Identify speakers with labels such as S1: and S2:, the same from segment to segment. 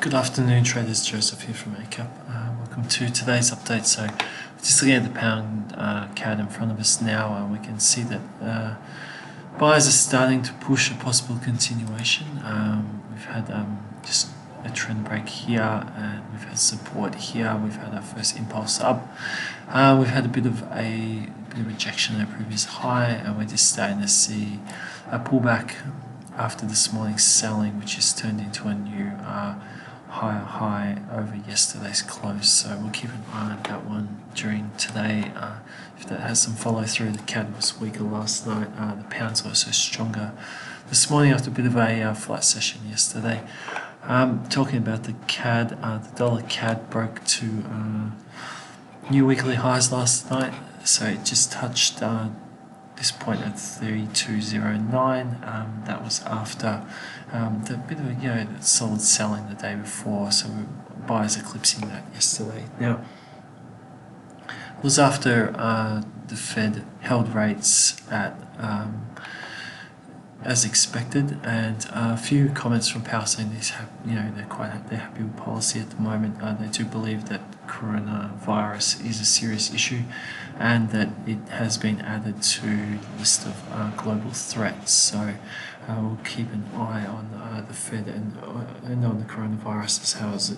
S1: Good afternoon, traders. Joseph here from Eightcap. Welcome to today's update. So, just looking at the pound CAD in front of us now, we can see that buyers are starting to push a possible continuation. We've had just a trend break here, and we've had support here. We've had our first impulse up. We've had a bit of rejection at our previous high, and we're just starting to see a pullback after this morning's selling, which has turned into a new higher high over yesterday's close. So we'll keep an eye on that one during today. If that has some follow through, the CAD was weaker last night. The pound's also stronger this morning after a bit of a flat session yesterday. Talking about the CAD, the dollar CAD broke to new weekly highs last night. So it just touched this point at 32.09. That was after the bit of a solid selling the day before, so buyers eclipsing that yesterday. Now it was after the Fed held rates at as expected, and a few comments from Powell saying they're happy with policy at the moment. They do believe that coronavirus is a serious issue, and that it has been added to the list of global threats. So we'll keep an eye on the Fed and on the coronavirus as how it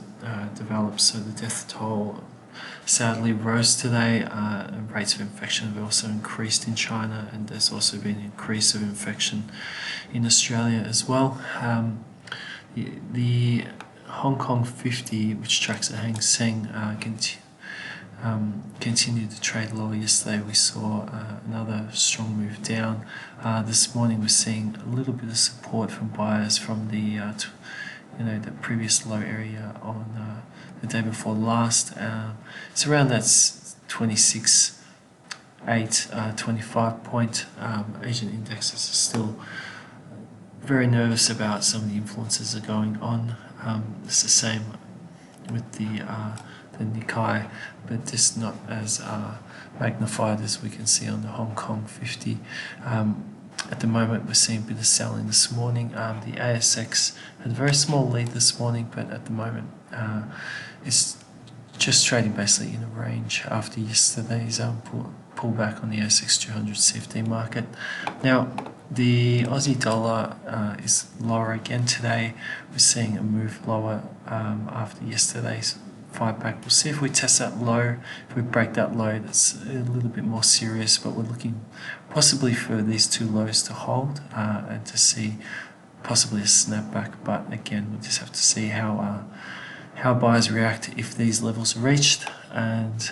S1: develops. So the death toll sadly rose today. Rates of infection have also increased in China, and there's also been an increase of infection in Australia as well. The Hong Kong 50, which tracks the Hang Seng, continued to trade lower yesterday. We saw another strong move down. This morning we're seeing a little bit of support from buyers from the the previous low area on the day before last. It's around that 26.825 point. Asian indexes are still very nervous about some of the influences that are going on. It's the same with the Nikkei, but just not as magnified as we can see on the Hong Kong 50. At the moment, we're seeing a bit of selling this morning. The ASX had a very small lead this morning, but at the moment, it's just trading basically in a range after yesterday's pullback on the ASX 200 CFD market. Now, the Aussie dollar is lower again today. We're seeing a move lower after yesterday's fight back. We'll see if we test that low. If we break that low, that's a little bit more serious, but we're looking possibly for these two lows to hold and to see possibly a snapback. But again, we'll just have to see how buyers react if these levels are reached. And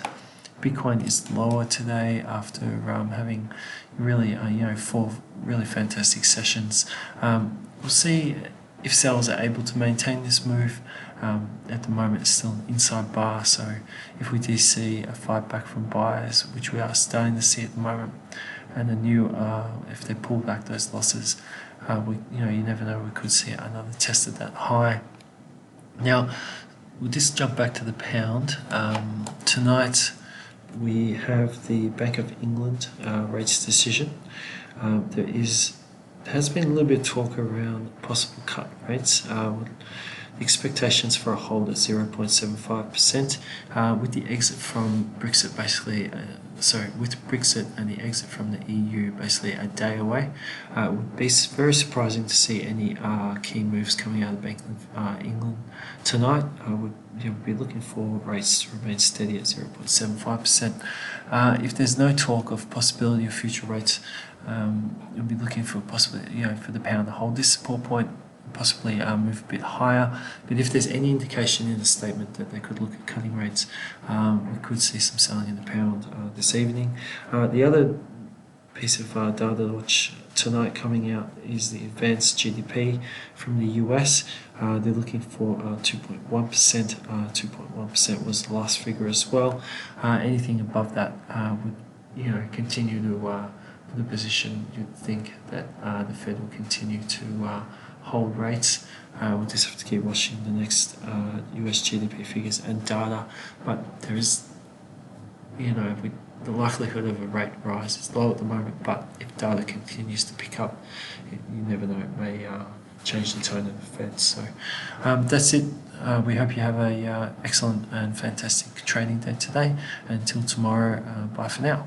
S1: Bitcoin is lower today after having really 4 really fantastic sessions. We'll see if sellers are able to maintain this move. At the moment, it's still an inside bar, so if we do see a fight back from buyers, which we are starting to see at the moment, and if they pull back those losses, you never know, we could see another test at that high. Now, we'll just jump back to the pound. Tonight, we have the Bank of England rates decision. There has been a little bit of talk around possible cut rates. Expectations for a hold at 0.75%, with the exit from Brexit with Brexit and the exit from the EU basically a day away. It would be very surprising to see any key moves coming out of the Bank of England tonight. I would be looking for rates to remain steady at 0.75%. If there's no talk of possibility of future rates, you'll be looking for possibly for the pound to hold this support point, possibly move a bit higher. But if there's any indication in the statement that they could look at cutting rates, we could see some selling in the pound this evening. The other piece of data which tonight coming out is the advanced GDP from the US. They're looking for 2.1%. 2.1% was the last figure as well. Anything above that would continue to the position. You'd think that the Fed will continue to hold rates. We'll just have to keep watching the next US GDP figures and data, but there is, the likelihood of a rate rise is low at the moment, but if data continues to pick up, you never know, it change the tone of the Fed. So that's it. We hope you have a excellent and fantastic trading day today. Until tomorrow, bye for now.